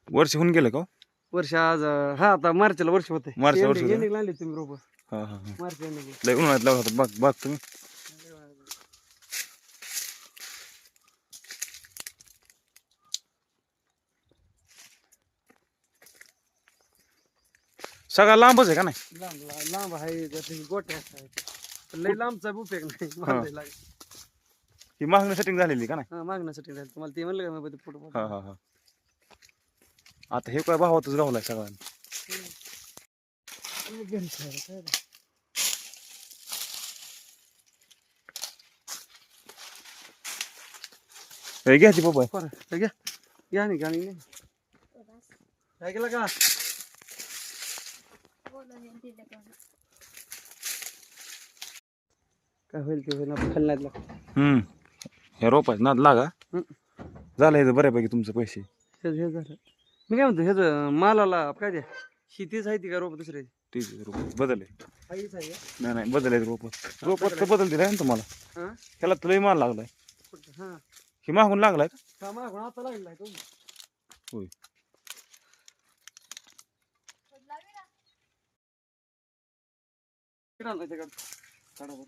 वर्ष होऊन गेलं का हो? वर्ष आज हा आता मार्चला वर्ष होते. मार्चला वर्ष होतं? आणले तुम्ही रोप हा हा हा मार्च एंडिंग. लय उन्हाळ्यात लावला होता बाग बाग तुम्ही. सगळा लांबच आहे का नाही? लांब आहे जसं गोट्या असतात लय लांबचा उपयोग नाही बांधायला. ही मागणी सेटिंग झालेली का नाही? हा मागण्यासाठी झालं तुम्हाला ते म्हणलं का मी फोटो. हा हा हा आता हे काय भावातच गावलाय सगळ्यांना. हे घ्यायची पप्पा. घ्या घ्या नाही गाणी नाही काय केलं का काय होईल ते होईल आपण खाली नाही हे रोपाच नाद लागा. झालं हे बऱ्यापैकी तुमचे पैसे. हे झालं मी काय म्हणतो ह्याच मालाला काय द्या शेतीच आहे ती का रोप दुसरे 30 रुपये बदल आहे. काहीच आहे नाही नाही बदल आहे रोपात तर बदल दिलाय ना तुम्हाला. हा ह्याला तुलाही माल लागलाय. हा ही मागून लागलाय का? हा मागून आता लागला आहे तो. होय किती आणलाय त्याच्याकडे?